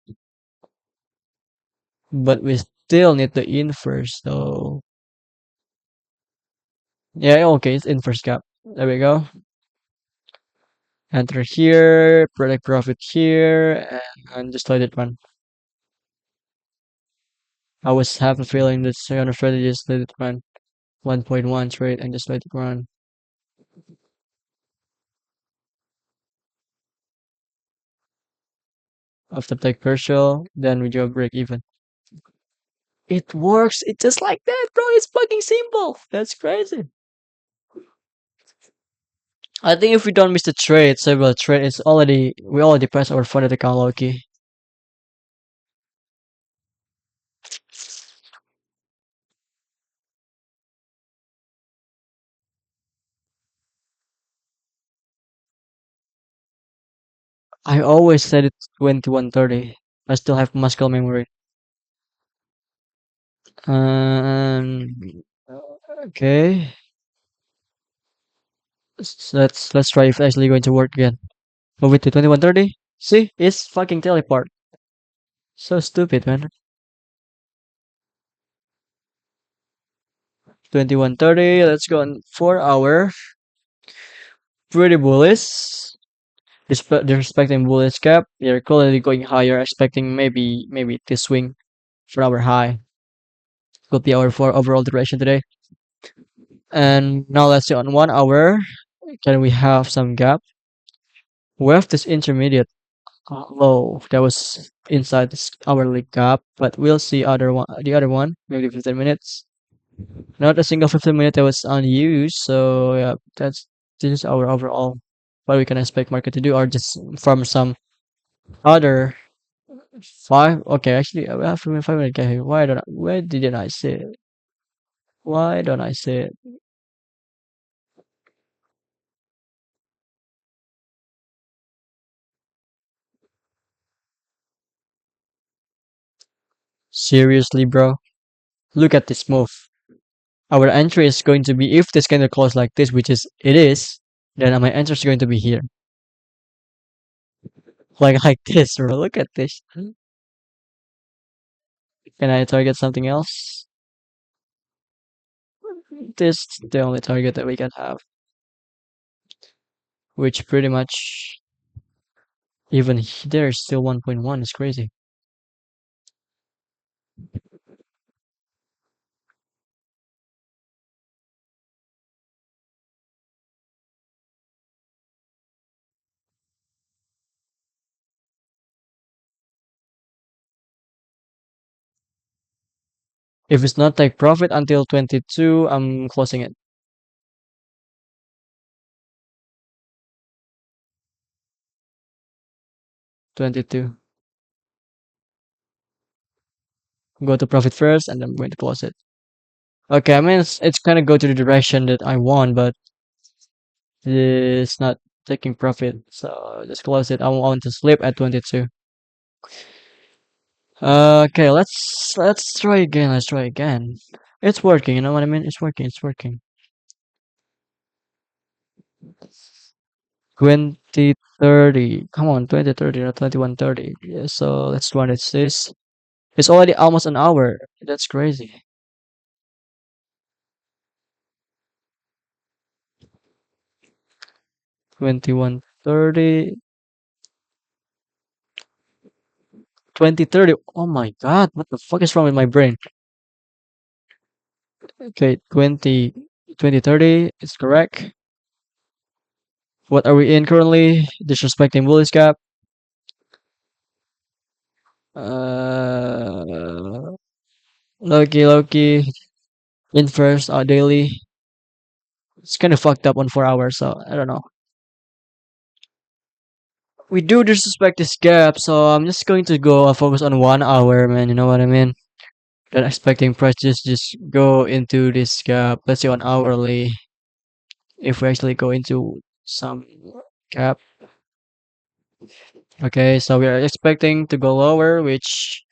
but we still need the inverse. So yeah, okay, it's inverse gap. There we go. Enter here, predict profit here, and just let it run. I was have a feeling that second strategy just let it run. 1.1 trade and just let it run. After take partial, then we do a break even. It works. It's just like that, bro. It's fucking simple. That's crazy. I think if we don't miss the trade, several trade, it's already we already press our funded account low key. I always said it's 2130. I still have muscle memory. Um, okay. Let's try if it's actually going to work again. Move it to 2130. See, it's fucking teleport. So stupid, man. 2130. Let's go on 4 hour. Pretty bullish. Respecting bullish gap. You're currently going higher, expecting maybe this swing for our high. Could be our for overall direction today. And now let's see on 1 hour. Can we have some gap? We have this intermediate low that was inside this hourly gap, but we'll see the other one, maybe 15 minutes. Not a single 15 minute that was unused. So yeah, this is our overall what we can expect market to do, or just from some other five. Okay, actually, we have from 5 minute gap here. Why didn't I see it? Why don't I see it? Seriously, bro. Look at this move. Our entry is going to be, if this kind of close like this, which is it is, then my entry is going to be here, like this, bro. Look at this. Can I target something else? This is the only target that we can have, which pretty much even there is still 1.1. It's crazy. If it's not take profit until 22, I'm closing it. 22. Go to profit first, and then I'm going to close it. Okay, I mean it's kind of go to the direction that I want, but it's not taking profit. So just close it. I want to slip at 22. Okay, let's try again. Let's try again. It's working. You know what I mean? It's working. It's working. 2030. Come on, 2030 or 2130. Yeah, so let's run it. It's already almost an hour. That's crazy. 2130. 2030. Oh my god, what the fuck is wrong with my brain? Okay, 2030 is correct. What are we in currently? Disrespecting bullish gap. Uh, Loki, in first, daily. It's kind of fucked up on 4 hours, so I don't know. We do disrespect this gap, so I'm just going to go focus on 1 hour, man. You know what I mean? Not expecting prices just go into this gap. Let's say on hourly. If we actually go into some gap. Okay, so we are expecting to go lower, which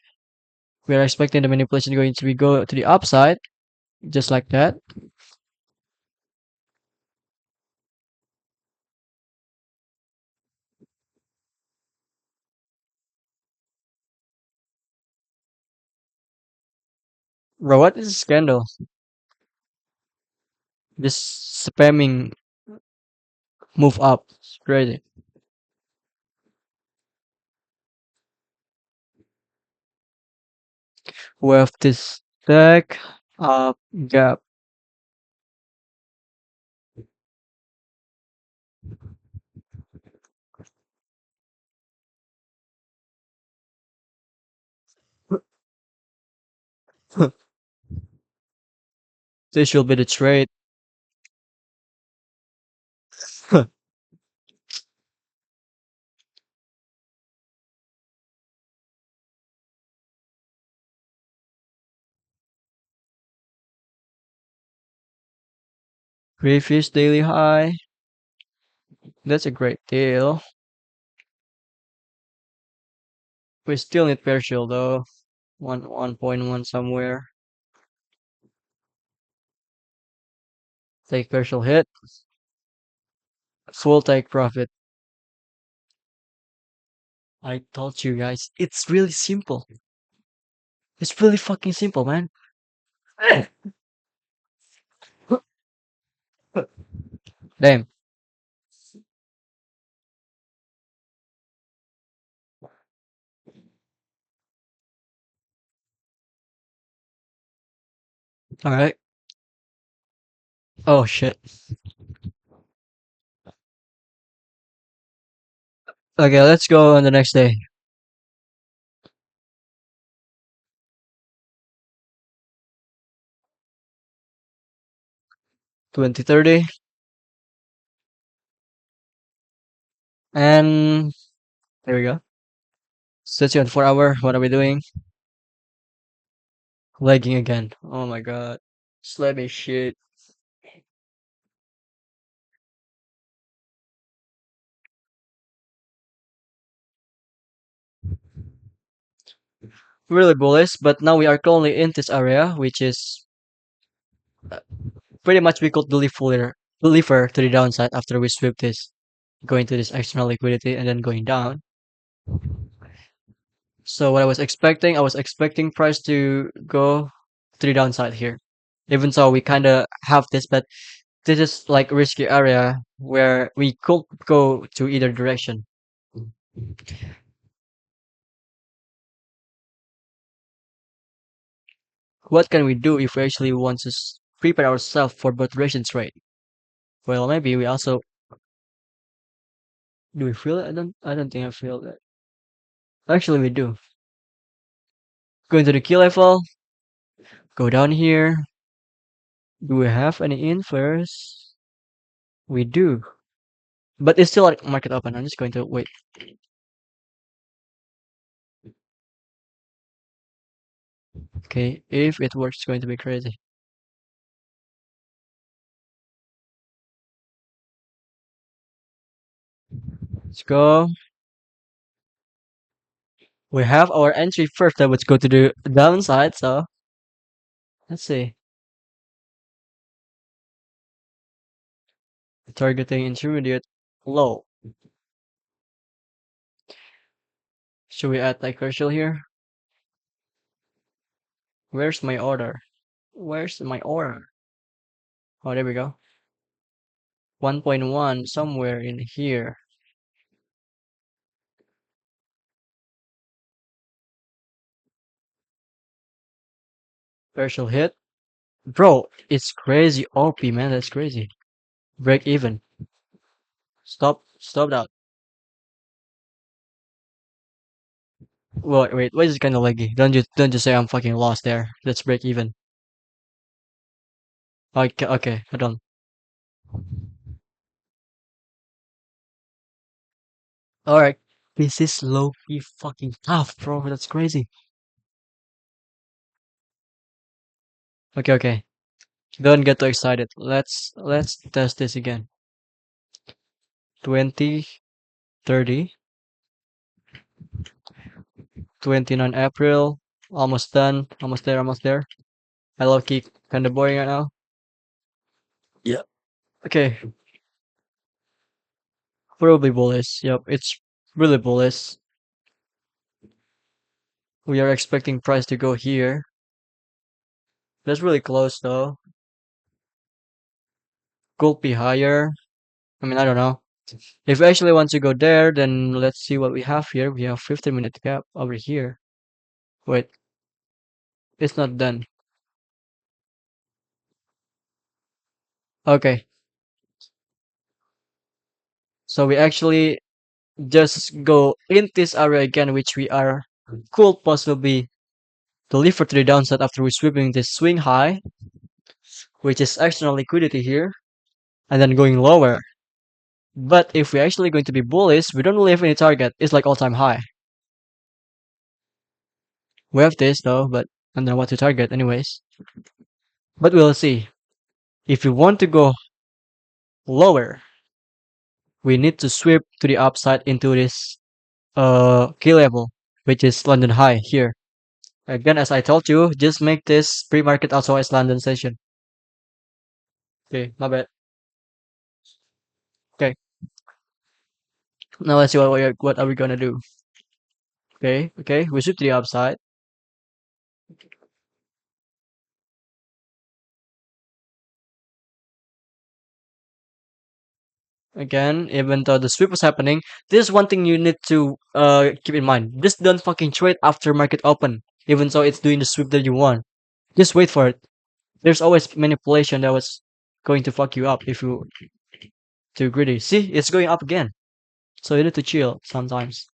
we are expecting the manipulation going to be go to the upside, just like that. Bro, what is this candle? This spamming move up. It's crazy. We have this stack up gap. This should be the trade. Previous daily high. That's a great deal. We still need partial though. 1.1 somewhere. Take partial hit. Full take profit. I told you guys, it's really simple. It's really fucking simple, man. Damn. All right. Oh shit. Okay, let's go on the next day. 2030. And there we go. Set you on 4 hour. What are we doing? Lagging again. Oh my god. Slabby shit. Really bullish, but now we are currently in this area, which is pretty much we could deliver to the downside after we sweep this, going to this external liquidity and then going down. So what I was expecting price to go to the downside here. Even so, we kind of have this, but this is like risky area where we could go to either direction. What can we do if we actually want to prepare ourselves for both direction trade? Well, maybe we also do we feel it? I don't think I feel that. Actually, we do. Go into the key level. Go down here. Do we have any infers? We do. But it's still like market open. I'm just going to wait. Okay, if it works, it's going to be crazy. Let's go. We have our entry first. Let's go to the downside. So let's see. Targeting intermediate low. Should we add like crucial here? Where's my order? Where's my order? Oh, there we go. 1.1 somewhere in here. Partial hit. Bro, it's crazy OP, man. That's crazy. Break even. Stop that. Wait, why is it kind of laggy? Don't just say I'm fucking lost there. Let's break even. Okay, hold on. Alright. This is low key fucking tough, bro. That's crazy. Okay. Don't get too excited. Let's test this again. 20, 30, 29 April. Almost done. Almost there. I low key kinda boring right now. Yeah. Okay. Probably bullish. Yep, it's really bullish. We are expecting price to go here. That's really close though. Could be higher. I mean, I don't know. If we actually want to go there, then let's see what we have here. We have 15-minute gap over here. Wait, it's not done. Okay, so we actually just go in this area again, which we are could possibly deliver to the downside after we sweeping this swing high, which is external liquidity here, and then going lower. But if we're actually going to be bullish, we don't really have any target. It's like all-time high. We have this though, but I don't know what to target anyways. But we'll see. If we want to go lower, we need to sweep to the upside into this key level, which is London High here. Again, as I told you, just make this pre-market also as London session. Okay, my bad. Okay, now let's see what are we gonna do. Okay, we sweep to the upside. Again, even though the sweep was happening, this is one thing you need to keep in mind. Just don't fucking trade after market open, even though it's doing the sweep that you want. Just wait for it. There's always manipulation that was going to fuck you up if you too greedy. See, it's going up again. So you need to chill sometimes.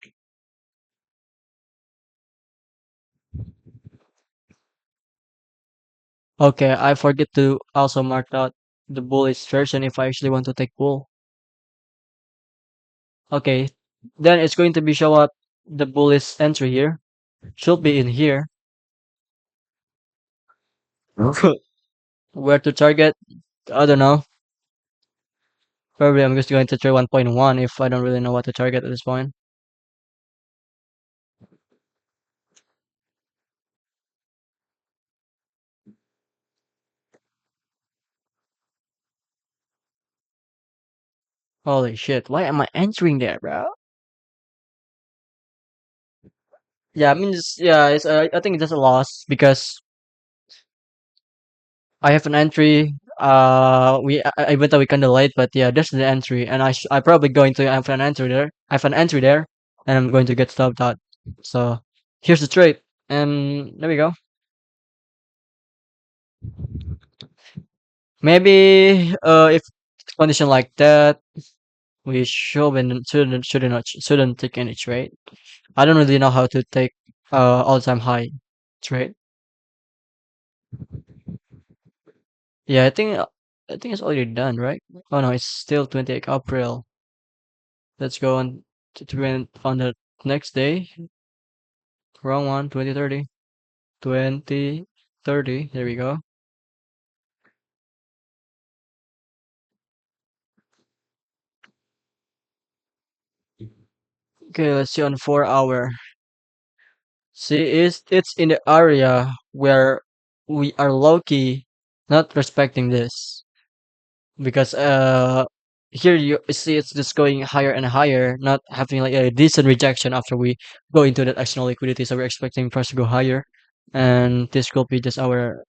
Okay, I forget to also mark out the bullish version if I actually want to take bull. Okay, then it's going to be show up the bullish entry here. Should be in here. Where to target? I don't know. Probably I'm just going to try 1.1 if I don't really know what to target at this point. Holy shit, why am I entering there, bro? Yeah, I mean, yeah, I think it's just a loss because I have an entry. Even though we kind of late, but yeah, this is the entry, and I probably going to have an entry there. I have an entry there, and I'm going to get stopped out. So here's the trade, and there we go. Maybe if condition like that, we shouldn't take any trade. I don't really know how to take all time high trade. Yeah, I think it's already done, right? Oh no, it's still 28 April. Let's go on on the next day. Wrong one, 2030. 2030. There we go. Okay, let's see on 4 hour. See, it's in the area where we are low key not respecting this because here you see it's just going higher and higher, not having like a decent rejection after we go into that external liquidity. So we're expecting price to go higher, and this will be just our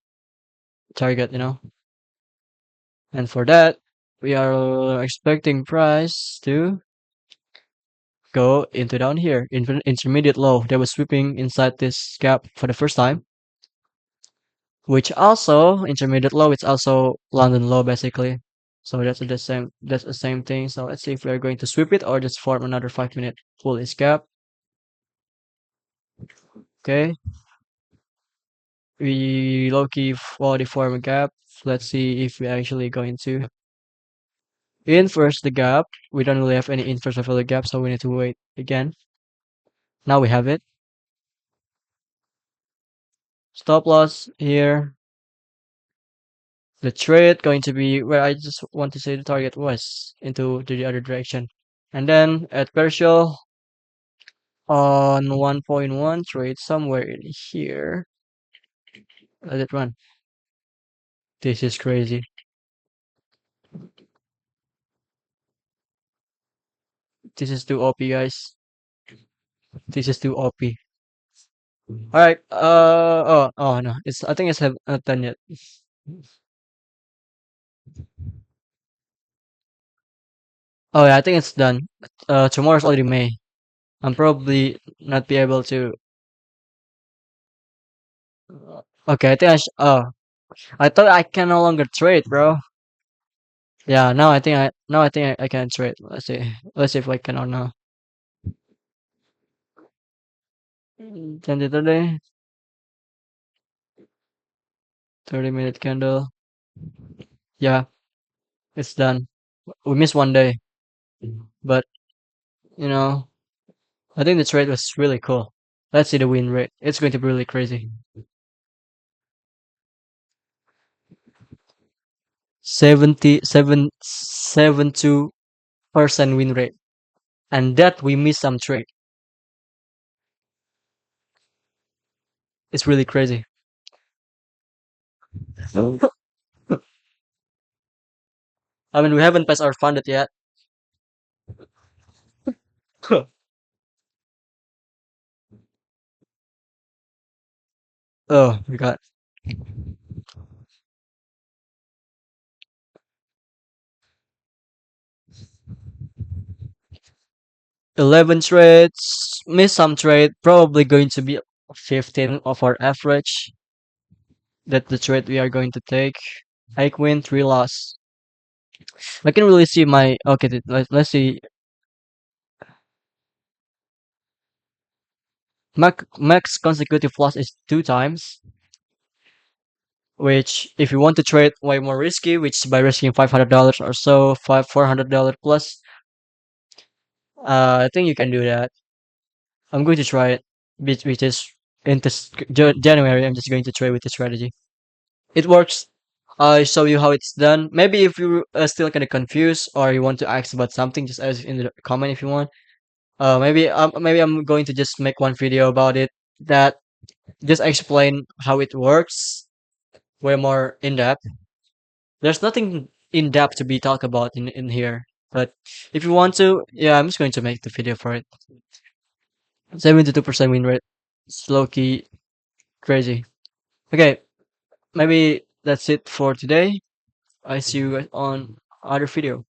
target, you know. And for that, we are expecting price to go into down here, intermediate low. They were sweeping inside this gap for the first time, which also intermediate low. It's also London low basically. So that's the same thing. So let's see if we're going to sweep it or just form another 5 minute bullish gap. Okay, we low key already form a gap. Let's see if we're actually going to inverse the gap. We don't really have any inverse of the gap, so we need to wait again. Now we have it. Stop loss here. The trade going to be where I just want to say the target was into the other direction. And then at partial on 1.1 trade somewhere in here. Let it run. This is crazy. This is too OP, guys. This is too OP. All right. Oh no. It's I think it's have not done yet. Oh yeah, I think it's done. Tomorrow's already May. I'm probably not be able to. Okay, I think I thought I can no longer trade, bro. Yeah, now I think I can trade. Let's see. Let's see if I can or not. 20 30, 30-minute candle. Yeah, it's done. We missed one day, but you know, I think the trade was really cool. Let's see the win rate. It's going to be really crazy. 72% win rate. And that we missed some trade. It's really crazy. I mean, we haven't passed our funded yet. Oh, we got. 11 trades, miss some trade, probably going to be 15 of our average. That's the trade we are going to take. I win, 3 loss. I can really see my, okay, let's see. Max consecutive loss is 2 times, which if you want to trade way more risky, which by risking $500 or so, $400 plus, I think you can do that. I'm going to try it, which is in this January. I'm just going to try with the strategy. It works. I show you how it's done. Maybe if you still kind of confused or you want to ask about something, just ask in the comment if you want. Maybe I'm going to just make one video about it that just explain how it works way more in depth. There's nothing in depth to be talked about in here, but if you want to, yeah, I'm just going to make the video for it. 72% win rate. It's low key crazy. Okay, maybe that's it for today. I see you guys on other video.